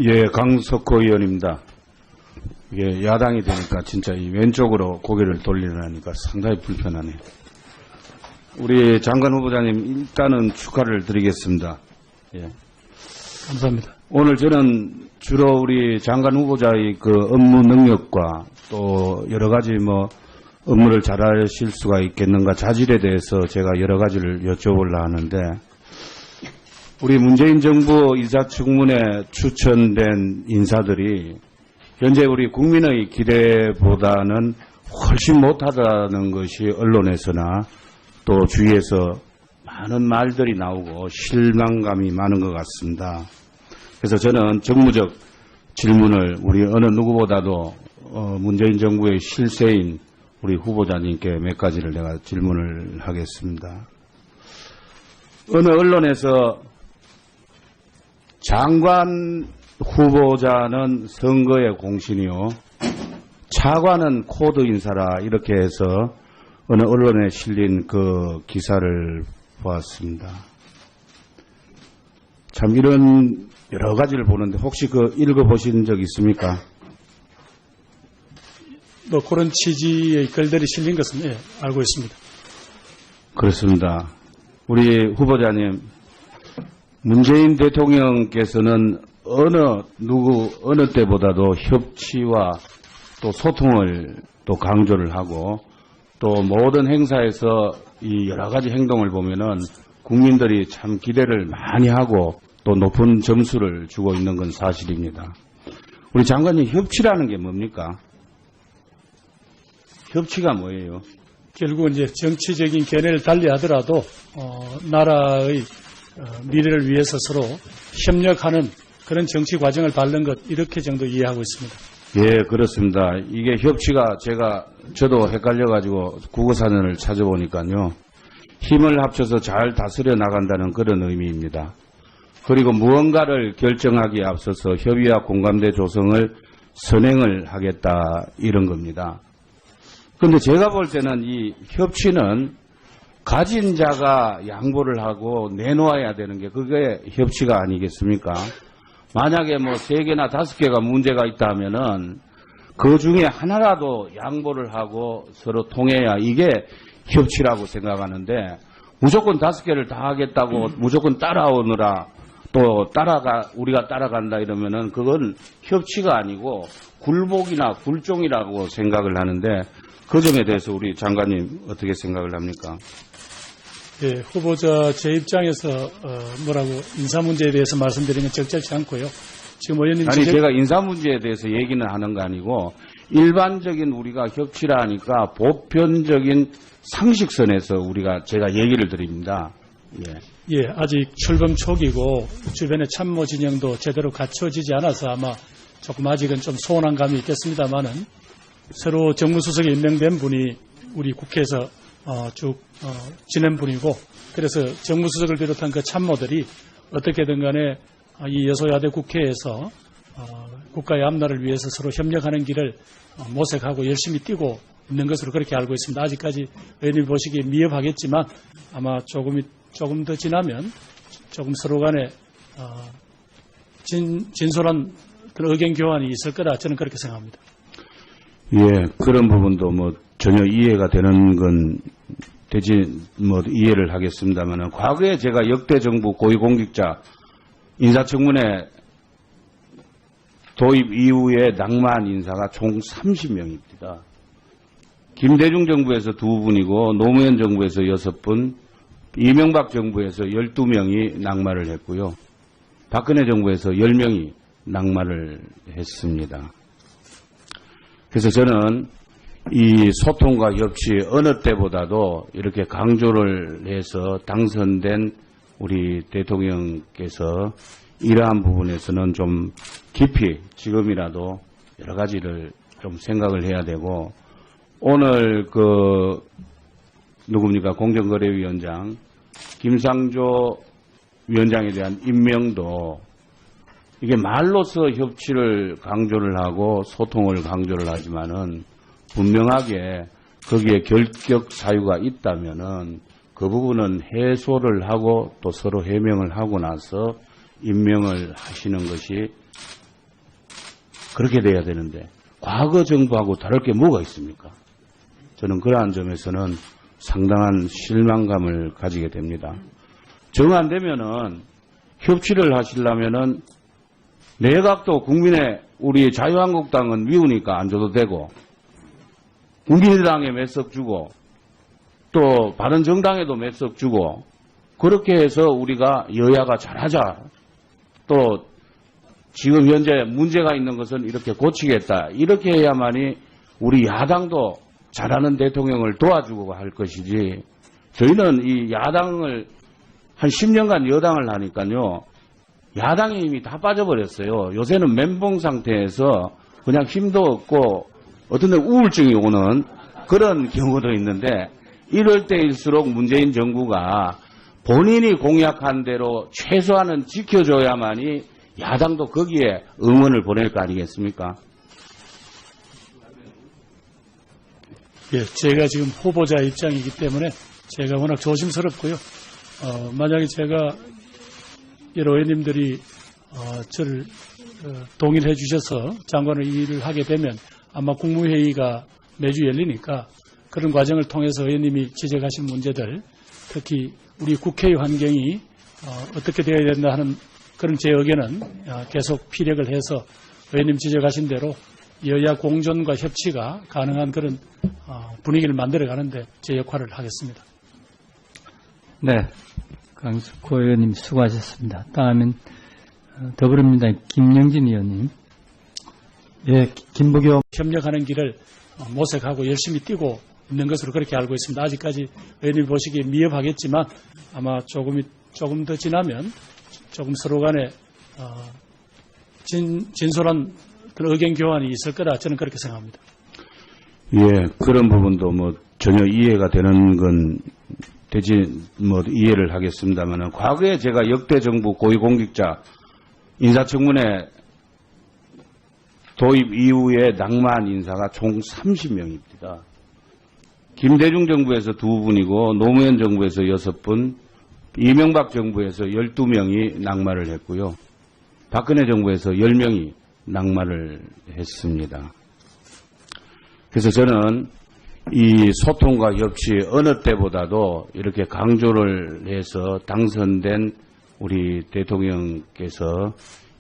예, 강석호 의원입니다. 이게 야당이 되니까 진짜 이 왼쪽으로 고개를 돌리려니까 상당히 불편하네요. 우리 장관 후보자님 일단은 축하를 드리겠습니다. 예. 감사합니다. 오늘 저는 주로 우리 장관 후보자의 그 업무 능력과 또 여러 가지 업무를 잘하실 수가 있겠는가 자질에 대해서 제가 여러 가지를 여쭤보려 하는데, 우리 문재인 정부 인사청문회 추천된 인사들이 현재 우리 국민의 기대보다는 훨씬 못하다는 것이 언론에서나 또 주위에서 많은 말들이 나오고 실망감이 많은 것 같습니다. 그래서 저는 정무적 질문을 우리 어느 누구보다도 문재인 정부의 실세인 우리 후보자님께 몇 가지를 내가 질문을 하겠습니다. 어느 언론에서 장관 후보자는 선거의 공신이요, 차관은 코드 인사라, 이렇게 해서 어느 언론에 실린 그 기사를 보았습니다. 참 이런 여러 가지를 보는데 혹시 그 읽어보신 적 있습니까? 그런 취지의 글들이 실린 것은 알고 있습니다. 그렇습니다. 우리 후보자님, 문재인 대통령께서는 어느 때보다도 협치와 또 소통을 또 강조를 하고, 또 모든 행사에서 이 여러 가지 행동을 보면은 국민들이 참 기대를 많이 하고 또 높은 점수를 주고 있는 건 사실입니다. 우리 장관님, 협치라는 게 뭡니까? 협치가 뭐예요? 결국은 이제 정치적인 견해를 달리하더라도 나라의 미래를 위해서 서로 협력하는 그런 정치 과정을 밟는 것, 이렇게 정도 이해하고 있습니다. 예, 그렇습니다. 이게 협치가 저도 헷갈려가지고 국어사전을 찾아보니까요, 힘을 합쳐서 잘 다스려 나간다는 그런 의미입니다. 그리고 무언가를 결정하기에 앞서서 협의와 공감대 조성을 선행을 하겠다, 이런 겁니다. 그런데 제가 볼 때는 이 협치는 가진 자가 양보를 하고 내놓아야 되는 게 그게 협치가 아니겠습니까? 만약에 3개나 5개가 문제가 있다 하면은 그 중에 하나라도 양보를 하고 서로 통해야 이게 협치라고 생각하는데, 무조건 5개를 다 하겠다고 무조건 따라오느라 또 우리가 따라간다 이러면은 그건 협치가 아니고 굴복이나 굴종이라고 생각을 하는데, 그 점에 대해서 우리 장관님 어떻게 생각을 합니까? 예, 후보자 제 입장에서 인사 문제에 대해서 말씀드리는 건 적절치 않고요. 지금 의원님 제가 인사 문제에 대해서 얘기는 하는 거 아니고 일반적인 우리가 협치라 하니까 보편적인 상식선에서 제가 얘기를 드립니다. 예, 아직 출범 초기고 주변의 참모 진영도 제대로 갖춰지지 않아서 아마 조금 아직은 좀 소원한 감이 있겠습니다만은, 새로 정무수석에 임명된 분이 우리 국회에서 쭉 지낸 분이고, 그래서 정무수석을 비롯한 그 참모들이 어떻게든 간에 이 여소야대 국회에서 국가의 앞날을 위해서 서로 협력하는 길을 모색하고 열심히 뛰고 있는 것으로 그렇게 알고 있습니다. 아직까지 의원님이 보시기에 미흡하겠지만 아마 조금 더 지나면 조금 서로 간에 진솔한 그런 의견 교환이 있을 거라 저는 그렇게 생각합니다. 예, 그런 부분도 전혀 이해가 되는 건 이해를 하겠습니다만, 과거에 제가 역대 정부 고위공직자 인사청문회 도입 이후에 낙마한 인사가 총 30명입니다. 김대중 정부에서 2분이고 노무현 정부에서 6분, 이명박 정부에서 12명이 낙마를 했고요. 박근혜 정부에서 10명이 낙마를 했습니다. 그래서 저는 이 소통과 협치 어느 때보다도 이렇게 강조를 해서 당선된 우리 대통령께서 이러한 부분에서는 좀 깊이 지금이라도 여러 가지를 좀 생각을 해야 되고, 오늘 공정거래위원장 김상조 위원장에 대한 임명도 이게 말로서 협치를 강조를 하고 소통을 강조를 하지만은 분명하게 거기에 결격 사유가 있다면은 그 부분은 해소를 하고 또 서로 해명을 하고 나서 임명을 하시는 것이 그렇게 돼야 되는데 과거 정부하고 다를 게 뭐가 있습니까? 저는 그러한 점에서는 상당한 실망감을 가지게 됩니다. 정 안 되면은 협치를 하시려면은 내각도 국민의 우리 자유한국당은 미우니까 안 줘도 되고 국민의당에 몇 석 주고 또 바른정당에도 몇 석 주고 그렇게 해서 우리가 여야가 잘하자. 또 지금 현재 문제가 있는 것은 이렇게 고치겠다. 이렇게 해야만이 우리 야당도 잘하는 대통령을 도와주고 할 것이지. 저희는 이 야당을 한 10년간 여당을 하니까요. 야당의 힘이 다 빠져버렸어요. 요새는 멘붕 상태에서 그냥 힘도 없고 어떤 데 우울증이 오는 그런 경우도 있는데 이럴 때일수록 문재인 정부가 본인이 공약한 대로 최소한은 지켜줘야만이 야당도 거기에 응원을 보낼 거 아니겠습니까? 예, 제가 지금 후보자 입장이기 때문에 제가 워낙 조심스럽고요. 만약에 제가 여러 의원님들이 저를 동의해 주셔서 장관을 일을 하게 되면 아마 국무회의가 매주 열리니까 그런 과정을 통해서 의원님이 지적하신 문제들, 특히 우리 국회의 환경이 어떻게 되어야 된다 하는 그런 제 의견은 계속 피력을 해서 의원님 지적하신 대로 여야 공존과 협치가 가능한 그런 분위기를 만들어가는데 제 역할을 하겠습니다. 네, 강숙호 의원님 수고하셨습니다. 다음은 더불어민주당 김영진 의원님. 예, 김부겸 협력하는 길을 모색하고 열심히 뛰고 있는 것으로 그렇게 알고 있습니다. 아직까지 의원님이 보시기에 미흡하겠지만 아마 조금 더 지나면 조금 서로 간에 진솔한 그런 의견 교환이 있을 거라 저는 그렇게 생각합니다. 예, 그런 부분도 뭐 전혀 이해가 되는 건 되지 뭐 이해를 하겠습니다만은 과거에 제가 역대 정부 고위공직자 인사청문회 도입 이후에 낙마한 인사가 총 30명입니다. 김대중 정부에서 2분이고 노무현 정부에서 6분, 이명박 정부에서 12명이 낙마를 했고요. 박근혜 정부에서 10명이 낙마를 했습니다. 그래서 저는 이 소통과 협치 어느 때보다도 이렇게 강조를 해서 당선된 우리 대통령께서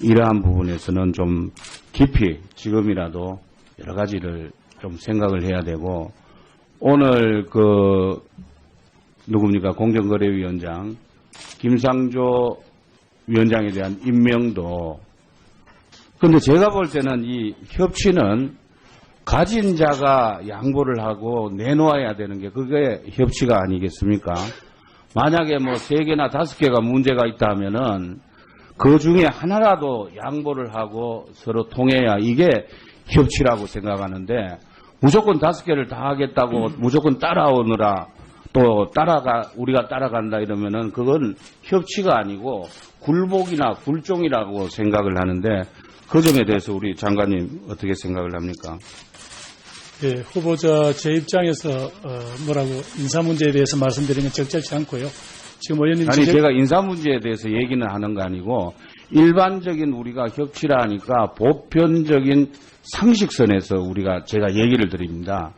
이러한 부분에서는 좀 깊이 지금이라도 여러 가지를 좀 생각을 해야 되고 오늘 누굽니까 공정거래위원장 김상조 위원장에 대한 임명도 근데 제가 볼 때는 이 협치는 가진 자가 양보를 하고 내놓아야 되는 게 그게 협치가 아니겠습니까? 만약에 뭐 3개나 5개가 문제가 있다 하면은 그 중에 하나라도 양보를 하고 서로 통해야 이게 협치라고 생각하는데 무조건 5개를 다 하겠다고 무조건 따라오느라 또 우리가 따라간다 이러면은 그건 협치가 아니고 굴복이나 굴종이라고 생각을 하는데 그 점에 대해서 우리 장관님 어떻게 생각을 합니까? 예, 후보자 제 입장에서 뭐라고 인사 문제에 대해서 말씀드리면 적절치 않고요. 지금 의원님 아니 제가 인사 문제에 대해서 얘기는 하는 거 아니고 일반적인 우리가 협치라 하니까 보편적인 상식선에서 제가 얘기를 드립니다.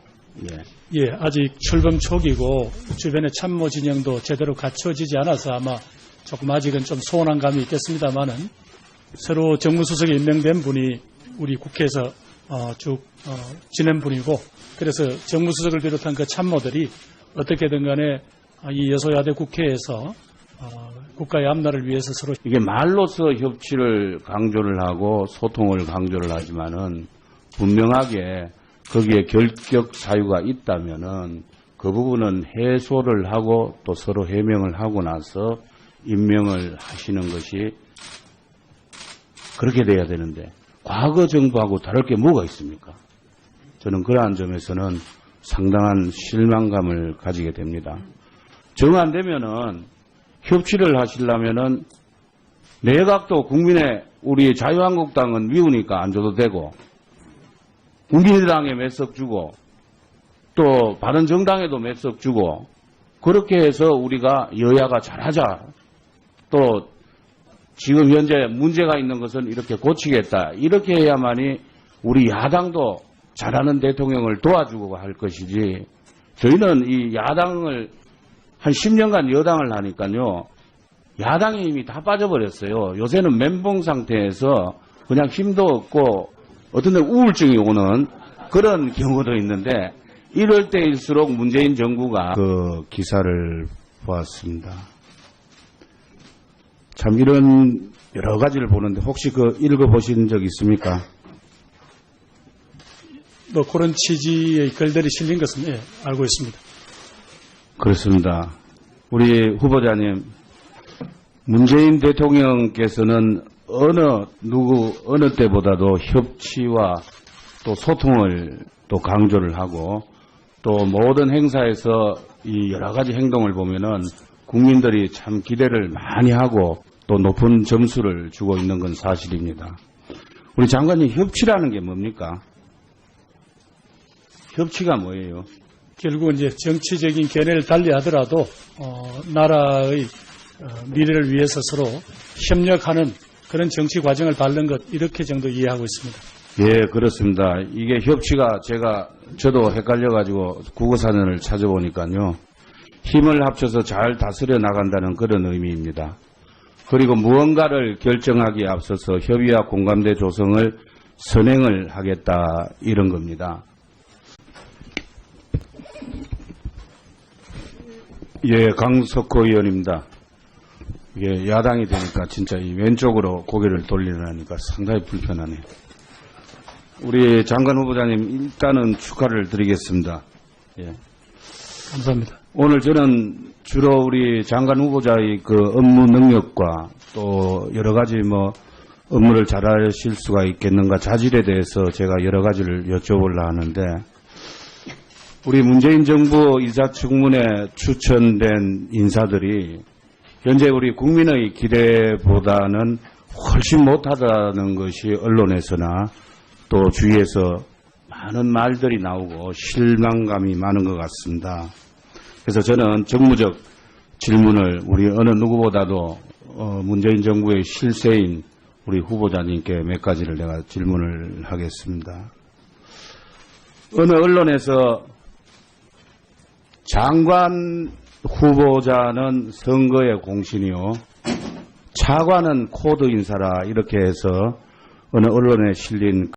예, 아직 출범 초기고 주변의 참모 진영도 제대로 갖춰지지 않아서 아마 조금 아직은 좀 소원한 감이 있겠습니다만은 새로 정무수석에 임명된 분이 우리 국회에서 쭉 지낸 분이고 그래서 정무수석을 비롯한 그 참모들이 어떻게든 간에 이 여소야대 국회에서 국가의 앞날을 위해서 서로 이게 말로서 협치를 강조를 하고 소통을 강조를 하지만은 분명하게 거기에 결격 사유가 있다면은 그 부분은 해소를 하고 또 서로 해명을 하고 나서 임명을 하시는 것이 그렇게 돼야 되는데 과거 정부하고 다를 게 뭐가 있습니까? 저는 그러한 점에서는 상당한 실망감을 가지게 됩니다. 정 안 되면은 협치를 하시려면은 내각도 국민의 우리 자유한국당은 미우니까 안 줘도 되고 국민의당에 몇 석 주고 또 바른정당에도 몇 석 주고 그렇게 해서 우리가 여야가 잘하자. 또 지금 현재 문제가 있는 것은 이렇게 고치겠다. 이렇게 해야만이 우리 야당도 잘하는 대통령을 도와주고 할 것이지, 저희는 이 야당을 한 10년간 여당을 하니까요, 야당의 힘이 다 빠져버렸어요. 요새는 멘붕 상태에서 그냥 힘도 없고 어떤 데 우울증이 오는 그런 경우도 있는데, 이럴 때일수록 문재인 정부가 그 기사를 보았습니다. 참 이런 여러 가지를 보는데 혹시 그 읽어보신 적 있습니까? 뭐 그런 취지의 글들이 실린 것은 예, 알고 있습니다. 그렇습니다. 우리 후보자님, 문재인 대통령께서는 어느 때보다도 협치와 또 소통을 또 강조를 하고, 또 모든 행사에서 이 여러 가지 행동을 보면은 국민들이 참 기대를 많이 하고 또 높은 점수를 주고 있는 건 사실입니다. 우리 장관님, 협치라는 게 뭡니까? 협치가 뭐예요? 결국은 이제 정치적인 견해를 달리하더라도 나라의 미래를 위해서 서로 협력하는 그런 정치 과정을 밟는 것, 이렇게 정도 이해하고 있습니다. 예, 그렇습니다. 이게 협치가 저도 헷갈려가지고 국어사전을 찾아보니까요, 힘을 합쳐서 잘 다스려 나간다는 그런 의미입니다. 그리고 무언가를 결정하기에 앞서서 협의와 공감대 조성을 선행을 하겠다, 이런 겁니다. 예, 강석호 의원입니다. 이게 야당이 되니까 진짜 이 왼쪽으로 고개를 돌리려니까 상당히 불편하네요. 우리 장관 후보자님, 일단은 축하를 드리겠습니다. 예. 감사합니다. 오늘 저는 주로 우리 장관 후보자의 그 업무 능력과 또 여러 가지 업무를 잘하실 수가 있겠는가 자질에 대해서 제가 여러 가지를 여쭤보려 하는데, 우리 문재인 정부 인사청문회 추천된 인사들이 현재 우리 국민의 기대보다는 훨씬 못하다는 것이 언론에서나 또 주위에서 많은 말들이 나오고 실망감이 많은 것 같습니다. 그래서 저는 정무적 질문을 우리 어느 누구보다도 문재인 정부의 실세인 우리 후보자님께 몇 가지를 내가 질문을 하겠습니다. 어느 언론에서 장관 후보자는 선거의 공신이요, 차관은 코드 인사라, 이렇게 해서 어느 언론에 실린